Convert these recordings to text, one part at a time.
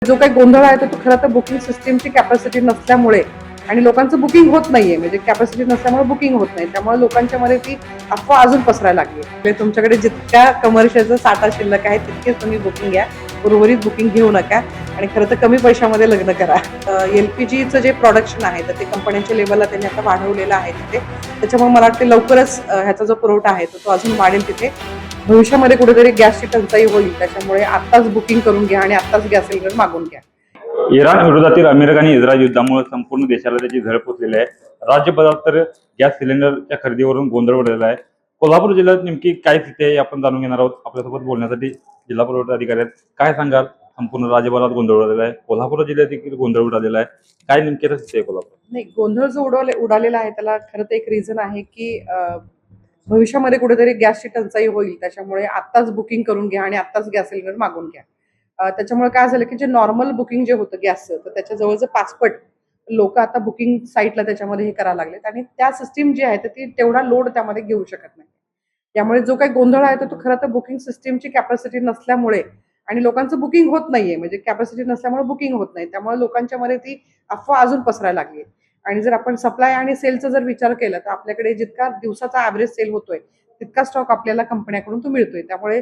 जो काही गोंधळ आहे तो खरं तर बुकिंग सिस्टीमची कॅपॅसिटी नसल्यामुळे आणि लोकांचं बुकिंग होत नाहीये, म्हणजे कॅपॅसिटी नसल्यामुळे बुकिंग होत नाही, त्यामुळे लोकांच्या मध्ये ती अफवा अजून पसरायला लागली. म्हणजे तुमच्याकडे जितक्या कमर्शियलचा साठा शिल्लक आहे तितकेच तुम्ही बुकिंग घ्या, उर्वरित बुकिंग घेऊ नका आणि खरं तर कमी पैशामध्ये लग्न करा. एलपीजीचं जे प्रोडक्शन आहे तर ते कंपन्यांच्या लेवलला त्यांनी आता वाढवलेलं आहे तिथे, त्याच्यामुळे मला वाटते लवकरच ह्याचा जो पुरवठा आहे तो अजून वाढेल तिथे. भविष्यामध्ये कुठेतरी गॅसची टंचाई होईल, त्याच्यामुळे आत्ताच बुकिंग करून घ्या आणि आत्ताच गॅस सिलेंडर मागून घ्या. इराण विरोधातील अमेरिका आणि इस्रायल युद्धामुळे संपूर्ण देशाला त्याची झळ पोचलेली आहे. राज्यभरात तर गॅस सिलेंडरच्या खरेदीवरून गोंधळ उडलेला आहे. कोल्हापूर जिल्ह्यात नेमकी काय स्थिती आहे आपण जाणून घेणार आहोत. आपल्यासोबत बोलण्यासाठी जिल्हा पुरवठा अधिकारी आहेत. काय सांगाल? संपूर्ण राज्यभरात गोंधळ उडालेला आहे, कोल्हापूर जिल्ह्यात देखील गोंधळ उडालेला आहे. काय नेमकी स्थिती आहे कोल्हापूर? नाही, गोंधळ जो उडालेला आहे त्याला खरं तर एक रिझन आहे की भविष्यामध्ये कुठेतरी गॅसची टंचाई होईल, त्याच्यामुळे आत्ताच बुकिंग करून घ्या आणि आत्ताच गॅस सिलेंडर मागून घ्या. त्याच्यामुळे काय झालं की जे नॉर्मल बुकिंग जे होतं गॅसचं, तर त्याच्या जवळचं 5 पट लोक आता बुकिंग साईटला त्याच्यामध्ये हे करायला लागलेत आणि त्या सिस्टीम जी आहे तर ती तेवढा लोड त्यामध्ये घेऊ शकत नाही. त्यामुळे जो काही गोंधळ आहे तो खरं तर बुकिंग सिस्टीमची कॅपॅसिटी नसल्यामुळे आणि लोकांचं बुकिंग होत नाहीये, म्हणजे कॅपॅसिटी नसल्यामुळे बुकिंग होत नाही, त्यामुळे लोकांच्या मध्ये ती अफवा अजून पसरायला लागली. आणि जर आपण सप्लाय आणि सेलचा जर विचार केला तर आपल्याकडे जितका दिवसाचा ॲव्हरेज सेल होतोय तितका स्टॉक आपल्याला कंपन्याकडून तो मिळतोय. त्यामुळे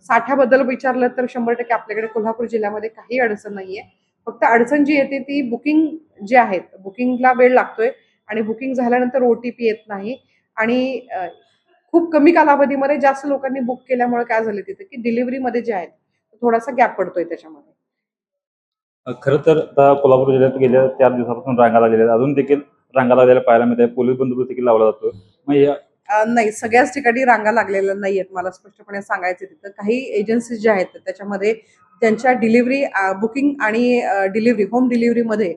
साठ्याबद्दल विचारलं तर 100% आपल्याकडे कोल्हापूर जिल्ह्यामध्ये काही अडचण नाहीये. फक्त अडचण जी येते ती बुकिंग जे आहेत, बुकिंगला वेळ लागतोय आणि बुकिंग झाल्यानंतर ओटीपी येत नाही आणि खूप कमी कालावधीमध्ये जास्त लोकांनी बुक केल्यामुळे काय झालं तिथे की डिलिव्हरीमध्ये जे आहेत थोडासा गॅप पडतोय त्याच्यामध्ये. खरं तर आता कोल्हापूर जिल्ह्यात गेल्या 4 दिवसापासून रांगा लागलेल्या आहेत. अजून देखील रांगा लागलेल्या पाहायला मिळत आहे. पोलीस बंदोबस्त देखील लावला जातो. मग या नाही, सगळ्याच ठिकाणी रांगा लागलेल्या नाहीयेत. मला स्पष्टपणे सांगायचं तिथं काही एजन्सीज ज्या आहेत त्याच्यामध्ये त्यांच्या डिलिव्हरी बुकिंग आणि डिलिव्हरी होम डिलिव्हरीमध्ये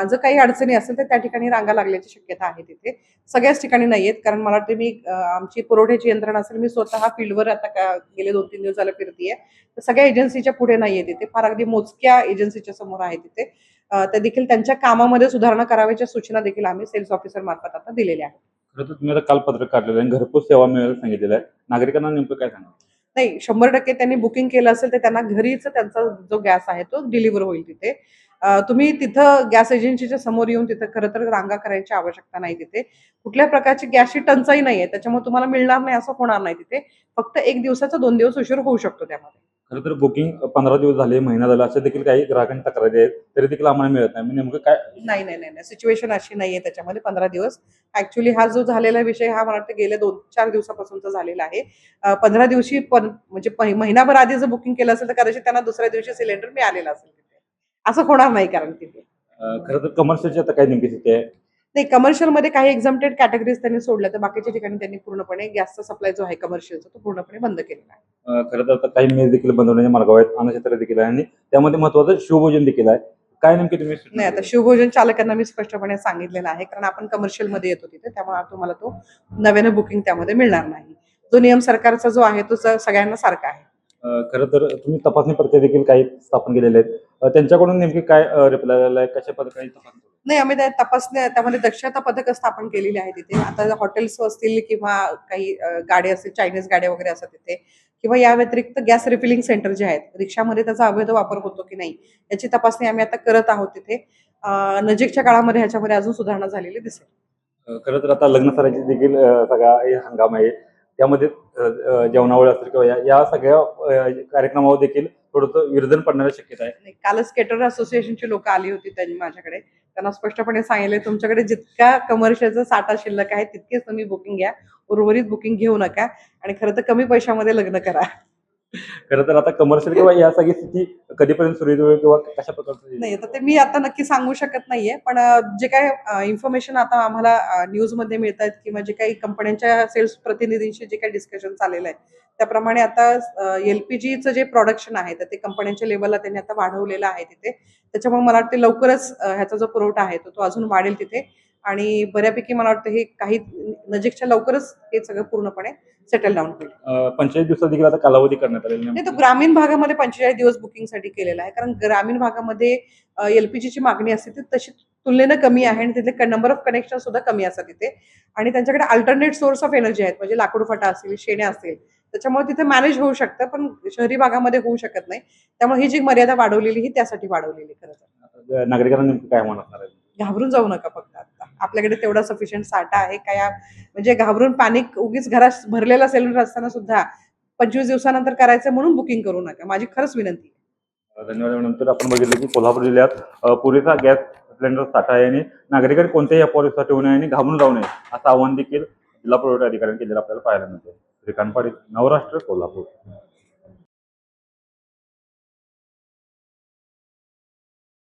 जर काही अडचणी असेल तर त्या ठिकाणी रांगा लागल्याची शक्यता आहे तिथे. सगळ्याच ठिकाणी नाहीयेत, कारण मला वाटतं मी आमची पुरवठ्याची यंत्रणा असेल, मी स्वतः फील्डवर आता गेले 2-3 दिवस झाले फिरतीये. तर सगळ्या एजन्सीच्या पुढे नाहीये तिथे, फार अगदी मोजक्या एजन्सीच्या समोर आहे तिथे. त्या देखील त्यांच्या कामामध्ये सुधारणा कराव्याच्या सूचना देखील आम्ही सेल्स ऑफिसर मार्फत आता दिलेल्या आहेत. खरं तर तुम्ही आता काल पत्रक काढलेलं आहे, घरपोच सेवा मिळायला सांगितलेलं आहे. नागरिकांना नेमकं काय सांगा? नाही, 100% त्यांनी बुकिंग केलं असेल तर त्यांना घरीच त्यांचा जो गॅस आहे तो डिलिव्हर होईल तिथे. तुम्ही तिथं गॅस एजन्सीच्या समोर येऊन तिथं खरं तर रांगा करायची आवश्यकता नाही तिथे. कुठल्या प्रकारची गॅसची टंचाई नाहीये, त्याच्यामुळे तुम्हाला मिळणार नाही असं होणार नाही तिथे. फक्त 1 दिवसाचा 2 दिवस उशीर होऊ शकतो त्यामध्ये. खरं तर बुकिंग 15 दिवस झाले, महिना झाला, असे देखील काही ग्राहकांनी तक्रारी आहेत, तरी देखील आम्हाला मिळत नाही. नेमकं काय? नाही, नाही, नाही, नाही. सिच्युएशन अशी नाहीये त्याच्यामध्ये 15 दिवस. ॲक्चुअली हा जो झालेला विषय हा मला वाटतं गेल्या 2-4 दिवसापासूनचा झालेला आहे. 15 दिवशी पण म्हणजे महिनाभर आधी जर बुकिंग केलं असेल तर कदाचित त्यांना दुसऱ्या दिवशी सिलेंडर मिळालेला असेल तिथे. असं होणार नाही कारण तिथे. खरं तर कमर्शियलची आता काय नेमकी स्थिती आहे? नाही, कमर्शियलमध्ये काही एक्झम्प्टेड कॅटेगरीज त्यांनी सोडल्या, तर बाकीच्या ठिकाणी त्यांनी पूर्णपणे गॅसचा सप्लाय जो आहे कमर्शियलचा तो पूर्णपणे बंद केलेला आहे. खरं तर आता काही मेस देखील बंद होण्याच्या मार्गावर आहेत, अन्नछत्र देखील आहे आणि त्यामध्ये महत्त्वाचं शिवभोजन देखील आहे. काय नेमकी तुम्ही नाही, आता शिवभोजन चालकांना मी स्पष्टपणे सांगितलेलं आहे, कारण आपण कमर्शियलमध्ये येतो तिथे, त्यामुळे तुम्हाला तो नव्यानं बुकिंग त्यामध्ये मिळणार नाही. तो नियम सरकारचा जो आहे तो सगळ्यांना सारखा आहे. खरं तर तुम्ही तपासणी प्रक्रिया देखील काही स्थापन केलेले आहेत. त्यांच्याकडून नेमकी काय रिप्लाय आला आहे? कशा पद्धतीने तपासणी? नाही, आम्ही त्या तपासण्या त्यामध्ये दक्षता पथकं स्थापन केलेली आहे तिथे. आता हॉटेल्स असतील किंवा काही गाड्या असतील, चायनीज गाड्या वगैरे असतात तिथे किंवा या व्यतिरिक्त गॅस रिफिलिंग सेंटर जे आहेत, रिक्षामध्ये त्याचा अवैध वापर होतो की नाही याची तपासणी आम्ही आता करत आहोत तिथे. नजीकच्या काळामध्ये ह्याच्यामध्ये अजून सुधारणा झालेली दिसेल. खरं तर आता लग्न सराईची देखील सगळा हे हंगाम आहे. त्यामध्ये जेवणावळ असेल किंवा या सगळ्या कार्यक्रमावर देखील थोडंसं विरजन पडण्याची शक्यता आहे. नाही, कालच केटर असोसिएशनची लोक आली होती त्यांनी माझ्याकडे. त्यांना स्पष्टपणे सांगितले, तुमच्याकडे जितका कमर्शियलचा साठा शिल्लक आहे तितकेच तुम्ही बुकिंग घ्या, उर्वरित बुकिंग घेऊ नका आणि खरं तर कमी पैशामध्ये लग्न करा. खरं तर आता कमर्शियल किंवा या सगळी स्थिती कधीपर्यंत सुरू होईल किंवा कशा प्रकारचं? नाही, तर ते मी आता नक्की सांगू शकत नाहीये, पण जे काही इन्फॉर्मेशन आता आम्हाला न्यूजमध्ये मिळत आहेत किंवा जे काही कंपन्यांच्या सेल्स प्रतिनिधींशी जे काही डिस्कशन चाललेलं आहे त्याप्रमाणे आता एलपीजीचं जे प्रोडक्शन आहे तर ते कंपन्यांच्या लेवलला त्यांनी आता वाढवलेलं आहे तिथे. त्याच्यामुळे मला वाटतं लवकरच ह्याचा जो पुरवठा आहे तो अजून वाढेल तिथे आणि बऱ्यापैकी मला वाटतं हे काही नजीकच्या लवकरच हे सगळं पूर्णपणे सेटल डाऊन होईल. 45 दिवसात देखील आता कालावधी करण्यात आलेला नाही, नाही. तो ग्रामीण भागामध्ये 45 दिवस बुकिंगसाठी केलेला आहे, कारण ग्रामीण भागामध्ये एलपीजीची मागणी असते ती तशी तुलनेनं कमी आहे आणि तिथे नंबर ऑफ कनेक्शन सुद्धा कमी असतात तिथे आणि त्यांच्याकडे अल्टरनेट सोर्स ऑफ एनर्जी आहेत, म्हणजे लाकूड फटा असेल, शेण्या असतील, त्याच्यामुळे तिथे मॅनेज होऊ शकतं, पण शहरी भागामध्ये होऊ शकत नाही. त्यामुळे ही जी मर्यादा वाढवलेली ही त्यासाठी वाढवलेली खरं तर. नागरिकांना नेमकं काय म्हणणार आहे? घाबरून जाऊ नका फक्त आता. आपल्याकडे तेवढा सफिशियंट साठा आहे का या म्हणजे घाबरून पॅनिक उगीच घरात भरलेला सिलेंडर असताना सुद्धा 25 दिवसानंतर करायचं म्हणून बुकिंग करू नका. माझी खरंच विनंती आहे. धन्यवाद. नंतर आपण बघितलं की कोल्हापूर जिल्ह्यात पुरेसा गॅस सिलेंडर साठा आहे आणि नागरिकांनी कोणत्याही अफवा विश्वास ठेवू नये आणि घाबरून जाऊ नये असं आवाहन देखील जिल्हा पुरवठा अधिकाऱ्यांनी केलेलं आपल्याला पाहायला मिळते. श्रीकांत पाटील, नवराष्ट्र, कोल्हापूर.